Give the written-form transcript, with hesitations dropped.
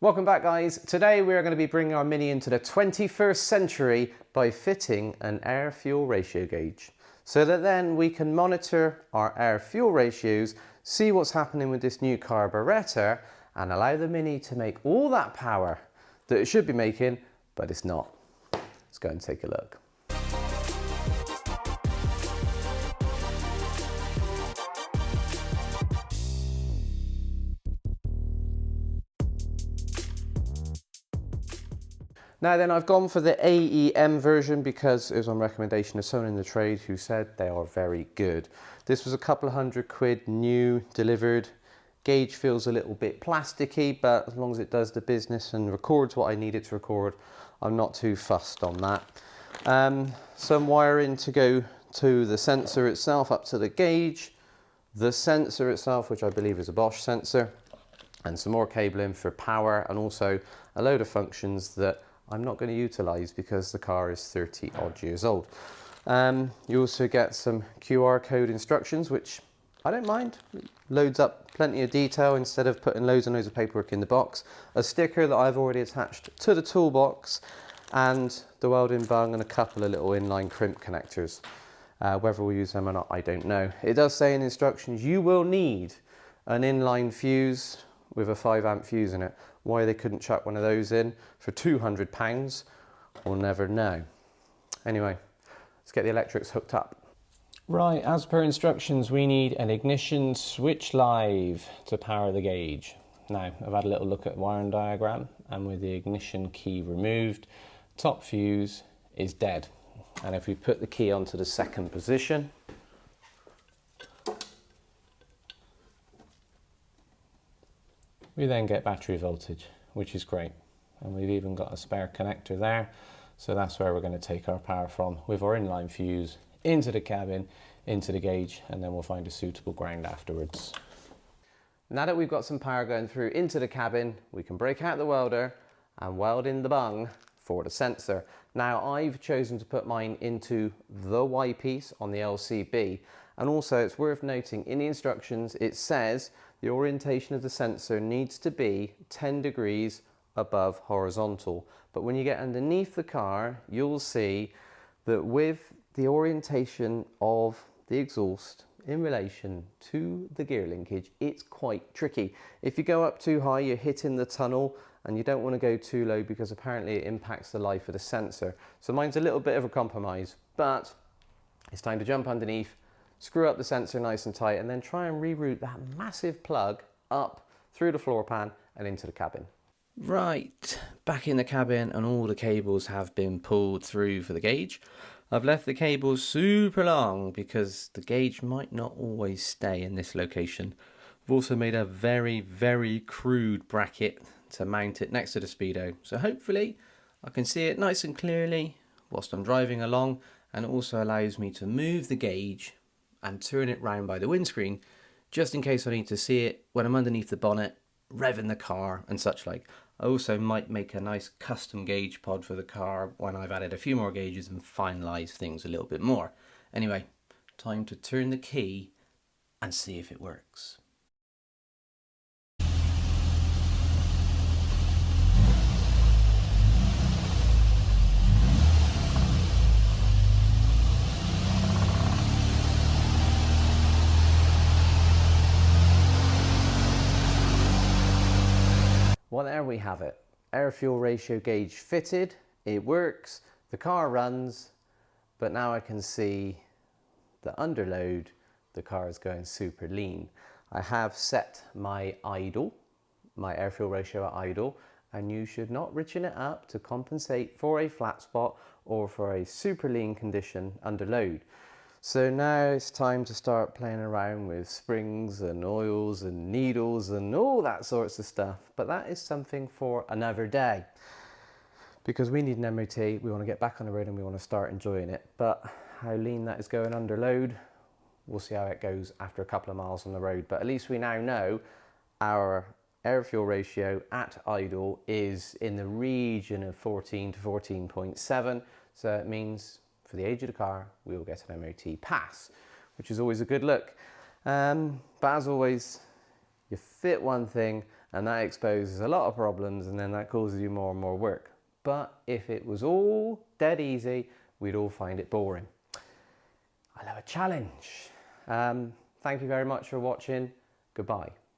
Welcome back, guys. Today we are going to be bringing our Mini into the 21st century by fitting an air-fuel ratio gauge, so that then we can monitor our air-fuel ratios, see what's happening with this new carburetor, and allow the Mini to make all that power that it should be making, but it's not. Let's go and take a look. Now then, I've gone for the AEM version because it was on recommendation of someone in the trade who said they are very good. This was a couple of £100 new, delivered. Gauge feels a little bit plasticky, but as long as it does the business and records what I need it to record, I'm not too fussed on that. Some wiring to go to the sensor itself up to the gauge, the sensor itself, which I believe is a Bosch sensor, and some more cabling for power, and also a load of functions that I'm not going to utilise because the car is 30 odd years old. You also get some QR code instructions, which I don't mind. It loads up plenty of detail instead of putting loads and loads of paperwork in the box. A sticker that I've already attached to the toolbox, and the welding bung and a couple of little inline crimp connectors. Whether we'll use them or not, I don't know. It does say in instructions you will need an inline fuse with a 5 amp fuse in it. Why they couldn't chuck one of those in for £200, we'll never know. Anyway, let's get the electrics hooked up. Right, as per instructions, we need an ignition switch live to power the gauge. Now, I've had a little look at the wiring diagram, and with the ignition key removed, top fuse is dead. And if we put the key onto the second position, we then get battery voltage, which is great. And we've even got a spare connector there. So that's where we're going to take our power from with our inline fuse into the cabin, into the gauge, and then we'll find a suitable ground afterwards. Now that we've got some power going through into the cabin, we can break out the welder and weld in the bung for the sensor. Now I've chosen to put mine into the Y piece on the LCB. And also it's worth noting in the instructions, it says the orientation of the sensor needs to be 10 degrees above horizontal. But when you get underneath the car, you'll see that with the orientation of the exhaust in relation to the gear linkage, it's quite tricky. If you go up too high, you're hitting the tunnel, and you don't want to go too low because apparently it impacts the life of the sensor. So mine's a little bit of a compromise, but it's time to jump underneath, screw up the sensor nice and tight, and then try and reroute that massive plug up through the floor pan and into the cabin. Right, back in the cabin, and all the cables have been pulled through for the gauge. I've left the cables super long because the gauge might not always stay in this location. I've also made a very, very crude bracket to mount it next to the speedo. So hopefully I can see it nice and clearly whilst I'm driving along, and it also allows me to move the gauge and turn it round by the windscreen just in case I need to see it when I'm underneath the bonnet, revving the car and such like. I also might make a nice custom gauge pod for the car when I've added a few more gauges and finalised things a little bit more. Anyway, time to turn the key and see if it works. Well, there we have it. Air-fuel ratio gauge fitted, it works, the car runs, but now I can see the under load, the car is going super lean. I have set my idle, my air-fuel ratio at idle, and you should not richen it up to compensate for a flat spot or for a super lean condition under load. So now it's time to start playing around with springs and oils and needles and all that sorts of stuff. But that is something for another day, because we need an MOT, we want to get back on the road and we want to start enjoying it. But how lean that is going under load, we'll see how it goes after a couple of miles on the road. But at least we now know our air-fuel ratio at idle is in the region of 14 to 14.7. So it means for the age of the car, we will get an MOT pass, which is always a good look. But as always, you fit one thing and that exposes a lot of problems, and then that causes you more and more work. But if it was all dead easy, we'd all find it boring. I love a challenge. Thank you very much for watching. Goodbye.